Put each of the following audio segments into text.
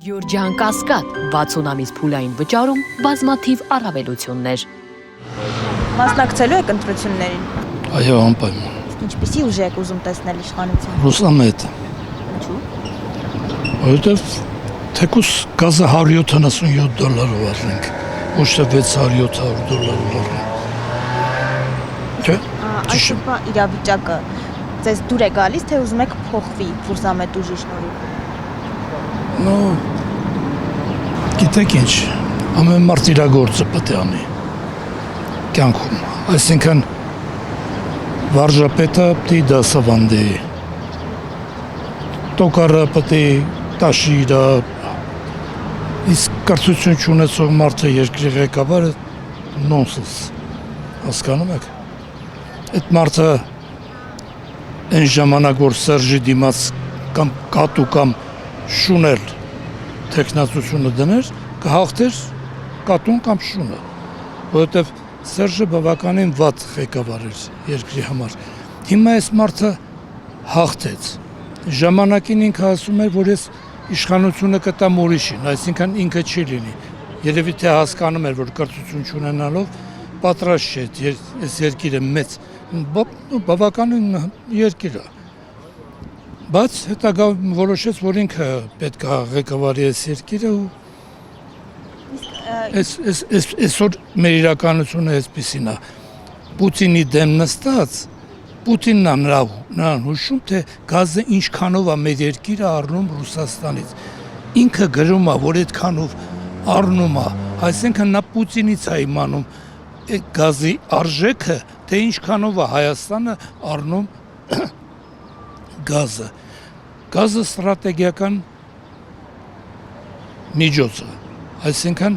Գյուրջան Կասկադ 60 ամիս փուլային վճարում բազմաթիվ առավելություններ։ Մասնակցելու եք ընտրություններին։ Այո, անպայման։ Իսկ ինչպիսի ուժ եք ուզում տեսնել իշխանություն։ Ռուսամետ։ Ինչու՞։ Որովհետև թեկուզ գազը $177 առնենք, ոչ թե $600-700 առնենք։ Չէ՞։ Այսօրվա իրավիճակը ձեզ դուր է գալիս, թե ուզում եք փոխվի ռուսամետ ուժի շնորհիվ։ Գիտեք ինչ, ամեն մարդ իր գործը պետք է անի կյանքում, այսինքն վարժապետը պետք է դասավանդի, տոկարը պետք է տաշի իր, իսկ կրթություն չունեցող մարդը երկրի ղեկավարը նոնսենս, հասկանում եք, այդ մարդը այն ժամանակ որ Սերժի դիմաց կամ կատու կամ շունել թեկնածությունը դներ, կհաղթեր կատուն կամ շունը, որովհետև Սերժը բավականին վատ ղեկավար էր երկրի համար։ Հիմա այս մարդը հաղթեց։ Ժամանակին ինքը ասում էր, որ ես իշխանությունը կտամ ուրիշին, այսինքն ինքը չի լինի։ Երևի թե հասկանում էր, որ կրթություն չունենալով պատրաստ չէ այս երկիրը մեծ, բավականին երկիր է։ Բայց հետագա որոշեց, որ ինքը պետք է ղեկավարի այս երկիրը ու այսօր մեր իրականությունը այսպիսին է։ Պուտինի դեմ նստած, Պուտինն է նրան հուշում, թե գազը ինչքանով է մեր երկիրը առնում Ռուսաստանից։ Ինքը գրում է, որ այդքանով առնում է, այսինքն նա Պուտինից է իմանում այդ գազի արժեքը, թե ինչքանով է Հայաստանը առնում գազը։ Գազը ստրատեգիական միջոց է, այսինքն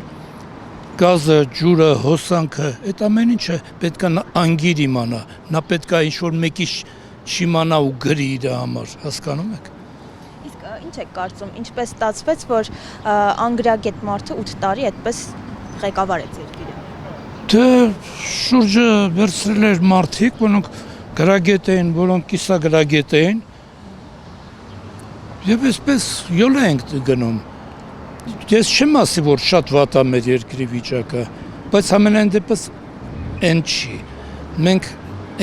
գազը, ջուրը, հոսանքը, այդ ամեն ինչը պետք է անգիր իմանա, նա պետք է ինչ-որ մեկի չիմանա ու գրի իր համար, հասկանում եք։ Իսկ ինչ եք կարծում, ինչպես ստացվեց, որ անգրագետ մարդը 8 տարի այդպես ղեկավարեց երկիրը։ Դե շուրջը վերցրել էր մարդիկ, որոնք գրագետ էին, որոնք կիսագրագետ էին, և այսպես յոլ ենք գնում։ Ես չեմ ասի, որ շատ վատ է մեր երկրի վիճակը, բայց ամենայն դեպս այն չի։ Մենք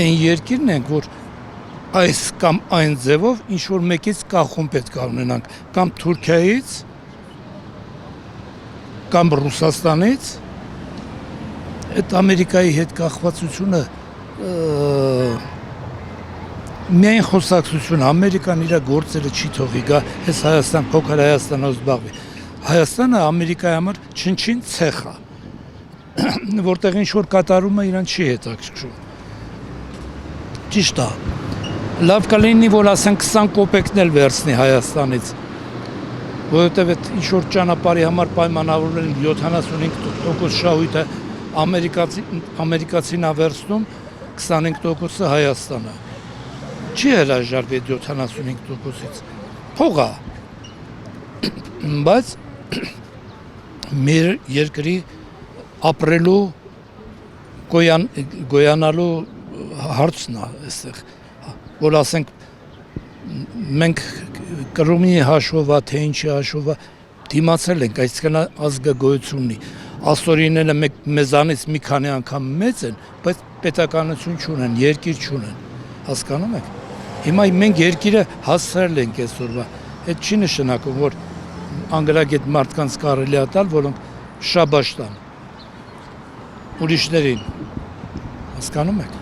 այն երկիրն ենք, որ այս կամ այն ձևով ինչ-որ մեկից կախում պետք է ունենանք, կամ Թուրքիայից, կամ Ռուսաստանից, այդ Ամերիկայի հետ կախվածությունը միայն խոսակցություն, Ամերիկան իր գործերը չի թողի գա, այս Հայաստան, փոքր Հայաստանով զբաղվի։ Հայաստանը Ամերիկայի համար չնչին ցեխ է, որտեղ ինչ-որ կատարում է իրան չի հետաքրքրում։ Ճիշտ է, լավ կլինի, որ ասենք 20 կոպեկն էլ վերցնի Հայաստանից, որովհետև այդ ինչ-որ ճանապարհի համար պայմանավորվել 75% շահույթը ամերիկացին է վերցնում, 25%-ը Հայաստանը։ Չի հրաժարվի 75%-ից, փող է, բայց մեր երկրի ապրելու, գոյանալու հարցն է այստեղ, որ ասենք մենք կրումի հաշվով, թե ինչի հաշվով դիմացել ենք, այսինքն ազգը գոյություն ունի, աստորիները մեզանից մի քանի անգամ մեծ են, բայց պետականություն չունեն, երկիր չունեն, հասկանում եք։ Հիմա մենք երկիրը հասցրել ենք այսօրվա, այդ չի նշանակում, որ անգրագետ մարդկանց կարելի է տալ, որոնք շաբաշ տան ուրիշներին, հասկանում եք։